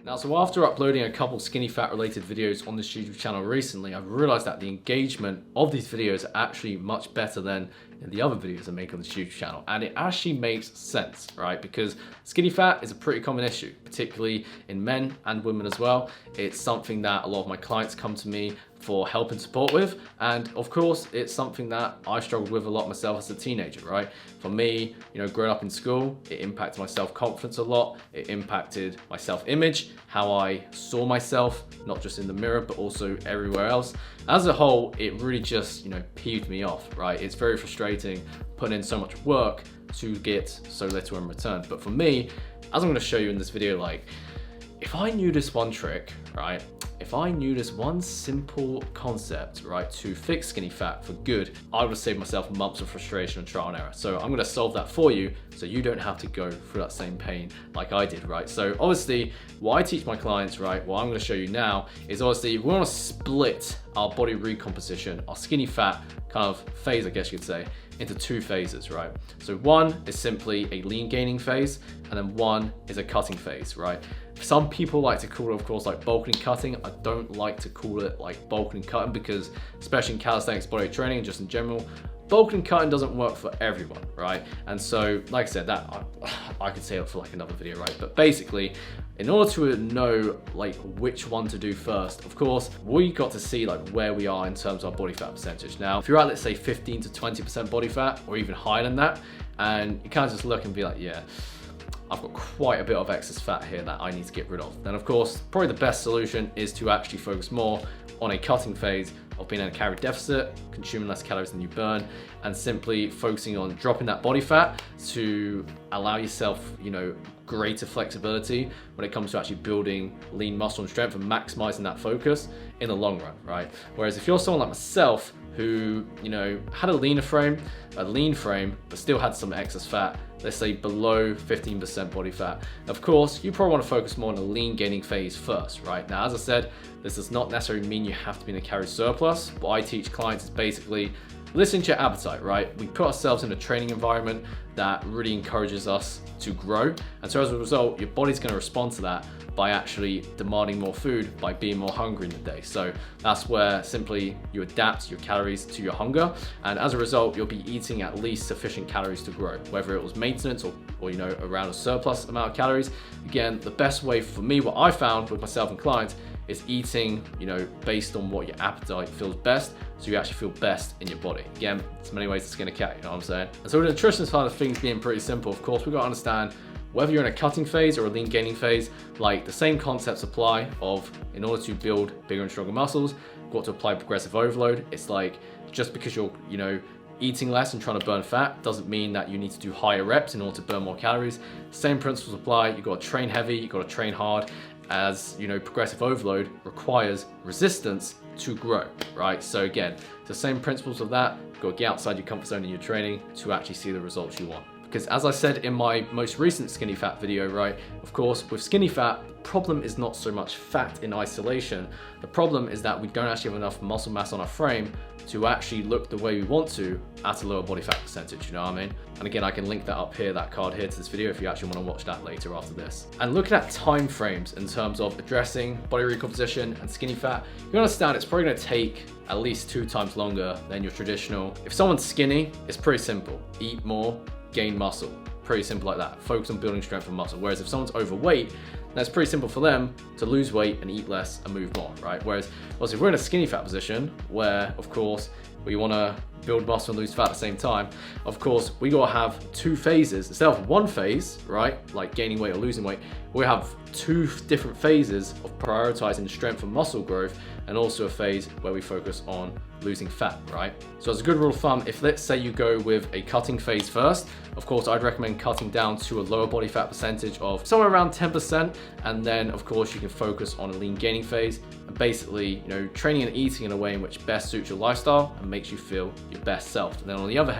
Now, so after uploading a couple skinny fat related videos on this YouTube channel recently, I've realized that the engagement of these videos are actually much better than in the other videos I make on this YouTube channel. And it actually makes sense, right? Because skinny fat is a pretty common issue, particularly in men and women as well. It's something that a lot of my clients come to me for help and support with. And of course, it's something that I struggled with a lot myself as a teenager, right? For me, growing up in school, it impacted my self-confidence a lot. It impacted my self-image, how I saw myself, not just in the mirror, but also everywhere else. As a whole, it really just, peeved me off, right? It's very frustrating putting in so much work to get so little in return. But for me, as I'm gonna show you in this video, if I knew this one trick, right? If I knew this one simple concept, right, to fix skinny fat for good, I would have saved myself months of frustration and trial and error. So I'm gonna solve that for you so you don't have to go through that same pain like I did, right? So obviously, what I teach my clients, right, what I'm gonna show you now is obviously we wanna split our body recomposition, our skinny fat kind of phase, I guess you could say, into two phases, right? So one is simply a lean gaining phase, and then one is a cutting phase, right? Some people like to call it, of course, like bulking and cutting. I don't like to call it like bulking and cutting because, especially in calisthenics body training and just in general, bulking and cutting doesn't work for everyone, right? And so, like I said, that I could say it for like another video, right? But basically, in order to know like which one to do first, of course, we got to see like where we are in terms of our body fat percentage. Now, if you're at, let's say 15 to 20% body fat or even higher than that, and you kind of just look and be like, yeah, I've got quite a bit of excess fat here that I need to get rid of. Then of course, probably the best solution is to actually focus more on a cutting phase of being in a calorie deficit, consuming less calories than you burn, and simply focusing on dropping that body fat to allow yourself, greater flexibility when it comes to actually building lean muscle and strength and maximizing that focus in the long run, right? Whereas if you're someone like myself who, had a lean frame, but still had some excess fat, let's say below 15% body fat. Of course, you probably want to focus more on a lean gaining phase first, right? Now, as I said, this does not necessarily mean you have to be in a calorie surplus. What I teach clients is basically listen to your appetite, right? We put ourselves in a training environment that really encourages us to grow. And so as a result, your body's going to respond to that by actually demanding more food, by being more hungry in the day. So that's where simply you adapt your calories to your hunger. And as a result, you'll be eating at least sufficient calories to grow, whether it was maintenance or around a surplus amount of calories. Again, the best way for me, what I found with myself and clients, is eating, based on what your appetite feels best, so you actually feel best in your body. Again, there's many ways to skin a cat, you know what I'm saying? And so with the nutrition side of things being pretty simple, of course, we've got to understand whether you're in a cutting phase or a lean gaining phase, like the same concepts apply of, in order to build bigger and stronger muscles, you've got to apply progressive overload. It's like, just because you're, eating less and trying to burn fat doesn't mean that you need to do higher reps in order to burn more calories. Same principles apply. You've got to train heavy, you've got to train hard, as progressive overload requires resistance to grow, right? So again, the same principles of that, you've got to get outside your comfort zone in your training to actually see the results you want. Because as I said in my most recent skinny fat video, right, of course, with skinny fat, the problem is not so much fat in isolation. The problem is that we don't actually have enough muscle mass on our frame to actually look the way we want to at a lower body fat percentage, you know what I mean? And again, I can link that up here, that card here to this video if you actually want to watch that later after this. And looking at time frames in terms of addressing body recomposition and skinny fat, you understand it's probably going to take at least 2 times longer than your traditional. If someone's skinny, it's pretty simple. Eat more, gain muscle. Pretty simple like that. Focus on building strength and muscle. Whereas if someone's overweight, that's pretty simple for them to lose weight and eat less and move more, right? Whereas obviously if we're in a skinny fat position where, of course, we want to build muscle and lose fat at the same time, of course, we got to have 2 phases. Instead of one phase, right, like gaining weight or losing weight, we have 2 different phases of prioritizing strength and muscle growth, and also a phase where we focus on losing fat, right? So as a good rule of thumb, if let's say you go with a cutting phase first, of course, I'd recommend cutting down to a lower body fat percentage of somewhere around 10%. And then of course you can focus on a lean gaining phase and basically, training and eating in a way in which best suits your lifestyle and makes you feel your best self. And then on the other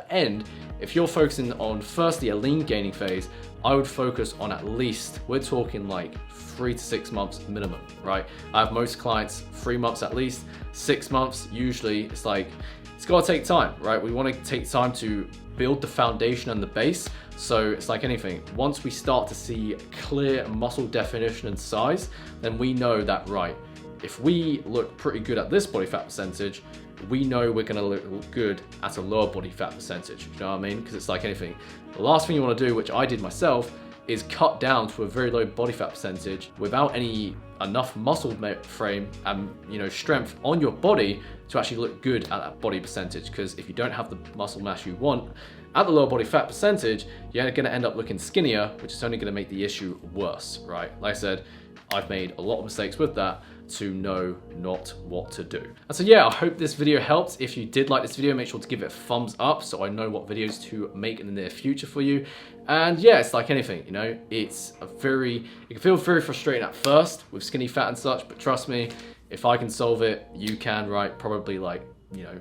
end, if you're focusing on firstly a lean gaining phase, I would focus on at least, we're talking like 3 to 6 months minimum, right? I have most clients 3 months at least. 6 months, usually it's got to take time, right? We want to take time to build the foundation and the base So it's like anything, once we start to see clear muscle definition and size, then we know that, right, if we look pretty good at this body fat percentage, we know we're gonna look good at a lower body fat percentage, you know what I mean? Because it's like anything, the last thing you wanna do, which I did myself, is cut down to a very low body fat percentage without enough muscle frame and strength on your body to actually look good at that body percentage. Because if you don't have the muscle mass you want at the lower body fat percentage, you're gonna end up looking skinnier, which is only gonna make the issue worse, right? Like I said, I've made a lot of mistakes with that to know not what to do. And so yeah, I hope this video helped. If you did like this video, make sure to give it a thumbs up so I know what videos to make in the near future for you. And yeah, it's like anything, it can feel very frustrating at first with skinny fat and such, but trust me, if I can solve it, you can, right? Probably like,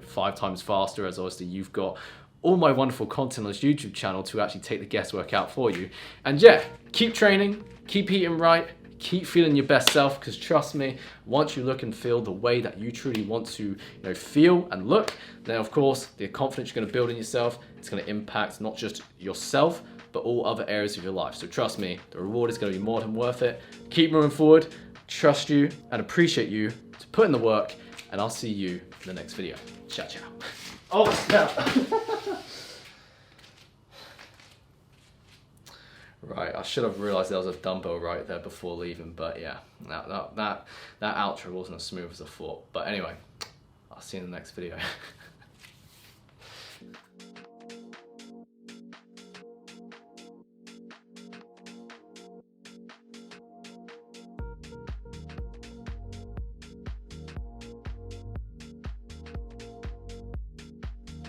5 times faster, as obviously you've got all my wonderful content on this YouTube channel to actually take the guesswork out for you. And yeah, keep training, keep eating right, keep feeling your best self, because trust me, once you look and feel the way that you truly want to feel and look, then of course the confidence you're going to build in yourself, it's going to impact not just yourself but all other areas of your life. So trust me, the reward is going to be more than worth it. Keep moving forward, trust you and appreciate you to put in the work, and I'll see you in the next video. Ciao ciao. Oh snap. Right, I should have realised there was a dumbbell right there before leaving, but yeah, that outro wasn't as smooth as I thought. But anyway, I'll see you in the next video.